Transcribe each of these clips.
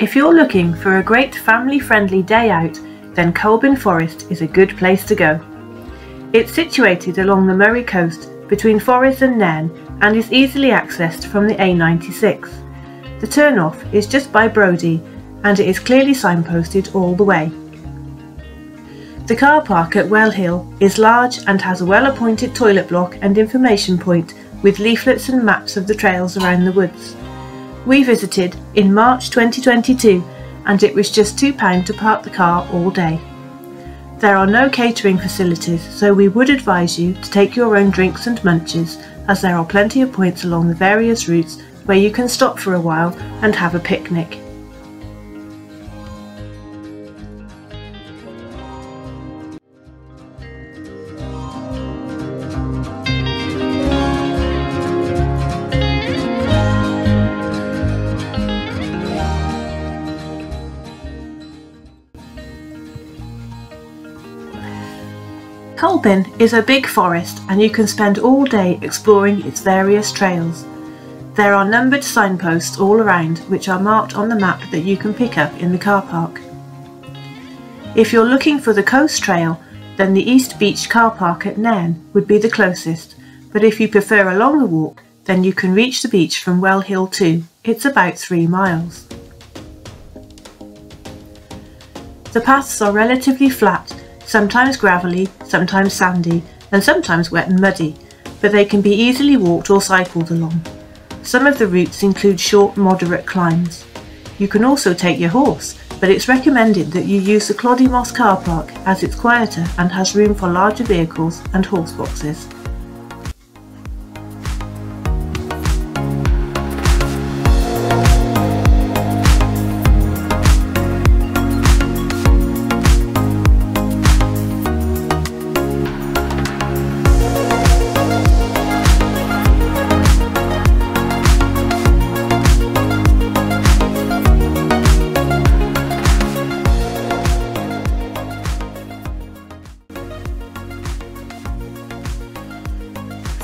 If you're looking for a great family-friendly day out, then Culbin Forest is a good place to go. It's situated along the Moray coast between Forest and Nairn and is easily accessed from the A96. The turn-off is just by Brodie and it is clearly signposted all the way. The car park at Well Hill is large and has a well-appointed toilet block and information point with leaflets and maps of the trails around the woods. We visited in March 2022 and it was just £2 to park the car all day. There are no catering facilities, so we would advise you to take your own drinks and munches, as there are plenty of points along the various routes where you can stop for a while and have a picnic. Culbin is a big forest and you can spend all day exploring its various trails. There are numbered signposts all around which are marked on the map that you can pick up in the car park. If you're looking for the coast trail, then the East Beach car park at Nairn would be the closest, but if you prefer a longer walk, then you can reach the beach from Well Hill too. It's about 3 miles. The paths are relatively flat, sometimes gravelly, sometimes sandy, and sometimes wet and muddy, but they can be easily walked or cycled along. Some of the routes include short, moderate climbs. You can also take your horse, but it's recommended that you use the Cloddy Moss car park as it's quieter and has room for larger vehicles and horse boxes.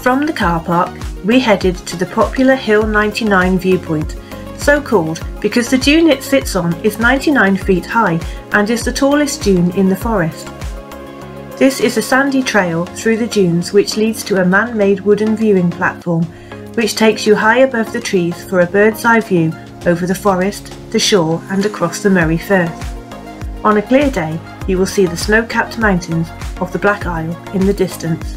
From the car park, we headed to the popular Hill 99 viewpoint, so called because the dune it sits on is 99 feet high and is the tallest dune in the forest. This is a sandy trail through the dunes which leads to a man-made wooden viewing platform which takes you high above the trees for a bird's eye view over the forest, the shore and across the Moray Firth. On a clear day, you will see the snow-capped mountains of the Black Isle in the distance.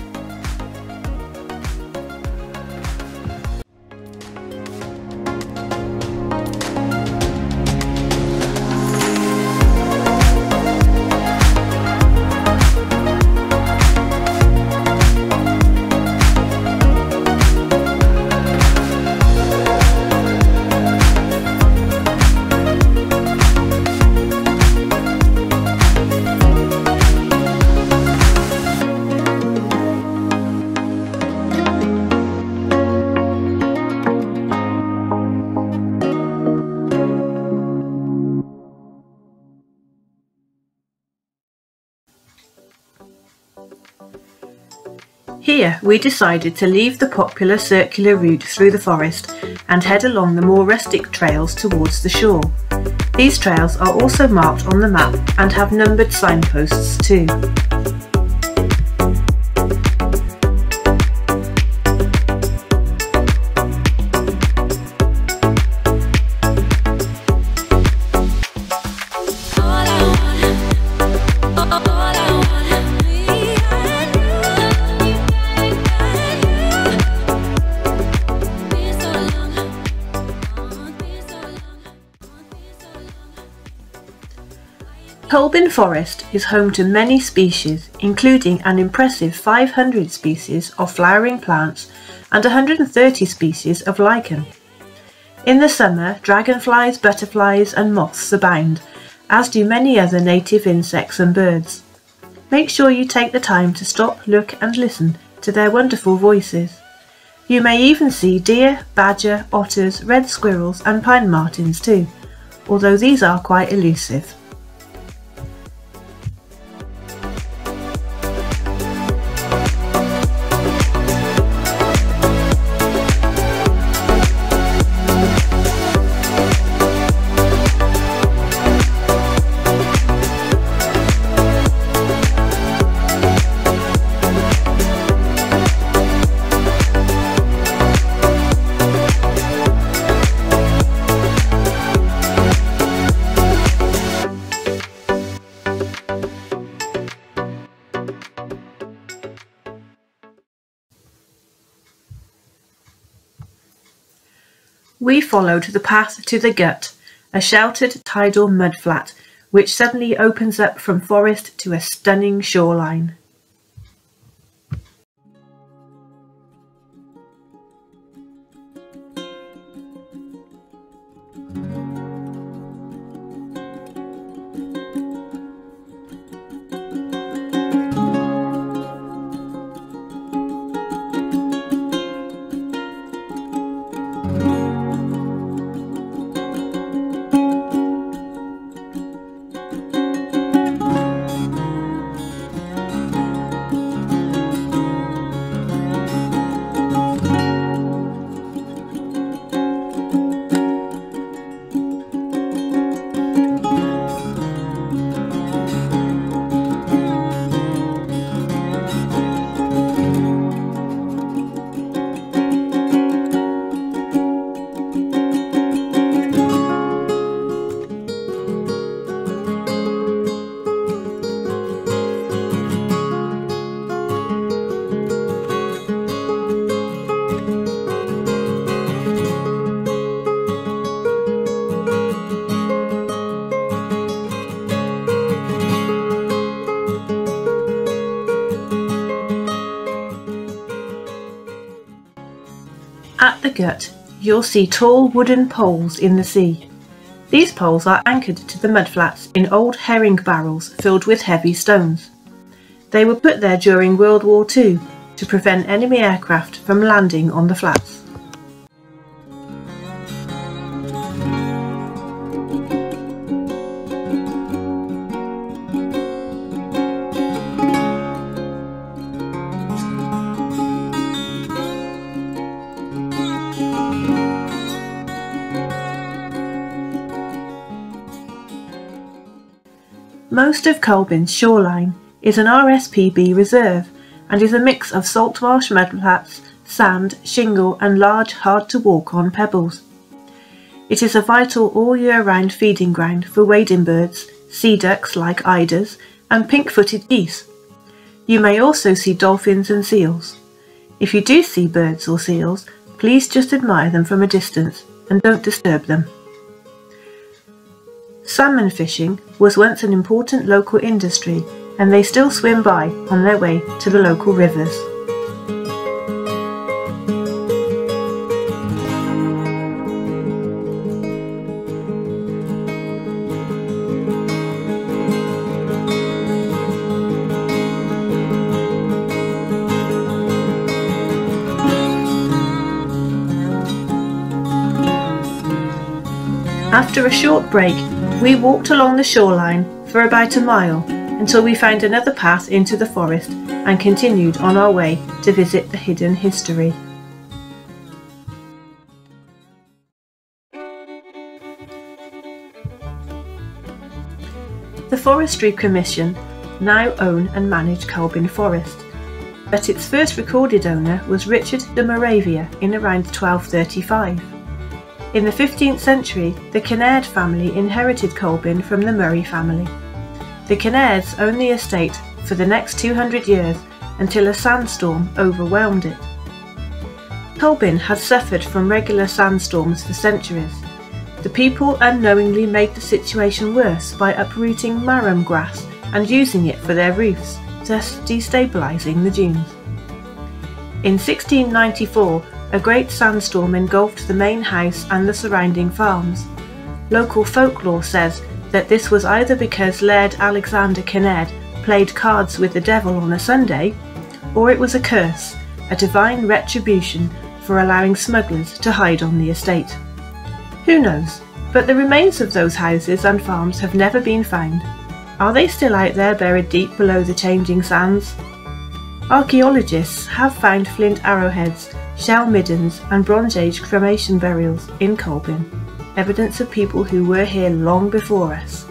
Here we decided to leave the popular circular route through the forest and head along the more rustic trails towards the shore. These trails are also marked on the map and have numbered signposts too. Culbin Forest is home to many species, including an impressive 500 species of flowering plants and 130 species of lichen. In the summer, dragonflies, butterflies and moths abound, as do many other native insects and birds. Make sure you take the time to stop, look and listen to their wonderful voices. You may even see deer, badger, otters, red squirrels and pine martens too, although these are quite elusive. We followed the path to the Gut, a sheltered tidal mudflat which suddenly opens up from forest to a stunning shoreline. At the Gut, you'll see tall wooden poles in the sea. These poles are anchored to the mudflats in old herring barrels filled with heavy stones. They were put there during World War II to prevent enemy aircraft from landing on the flats. Most of Culbin's shoreline is an RSPB reserve and is a mix of salt marsh mudflats, sand, shingle and large hard-to-walk-on pebbles. It is a vital all-year-round feeding ground for wading birds, sea ducks like eiders and pink-footed geese. You may also see dolphins and seals. If you do see birds or seals, please just admire them from a distance and don't disturb them. Salmon fishing was once an important local industry and they still swim by on their way to the local rivers. After a short break, we walked along the shoreline for about a mile until we found another path into the forest and continued on our way to visit the hidden history. The Forestry Commission now own and manage Culbin Forest, but its first recorded owner was Richard de Moravia in around 1235. In the 15th century, the Kinnaird family inherited Culbin from the Murray family. The Kinnairds owned the estate for the next 200 years until a sandstorm overwhelmed it. Culbin had suffered from regular sandstorms for centuries. The people unknowingly made the situation worse by uprooting marram grass and using it for their roofs, thus destabilising the dunes. In 1694, a great sandstorm engulfed the main house and the surrounding farms. Local folklore says that this was either because Laird Alexander Kinnaird played cards with the devil on a Sunday, or it was a curse, a divine retribution for allowing smugglers to hide on the estate. Who knows, but the remains of those houses and farms have never been found. Are they still out there buried deep below the changing sands? Archaeologists have found flint arrowheads, shell middens and Bronze Age cremation burials in Culbin, evidence of people who were here long before us.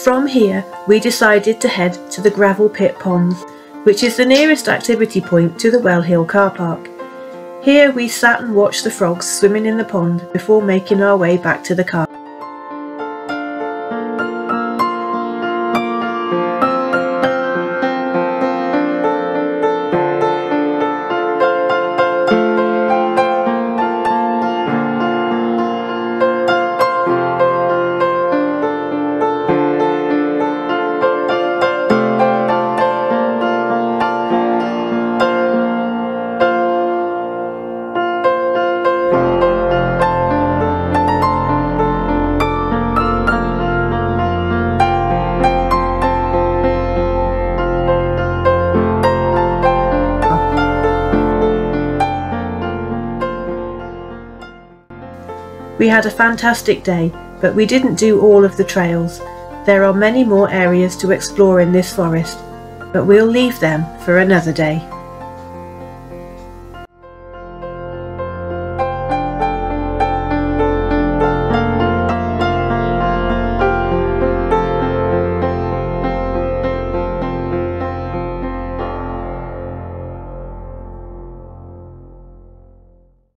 From here, we decided to head to the gravel pit ponds, which is the nearest activity point to the Well Hill car park. Here we sat and watched the frogs swimming in the pond before making our way back to the car. We had a fantastic day, but we didn't do all of the trails. There are many more areas to explore in this forest, but we'll leave them for another day.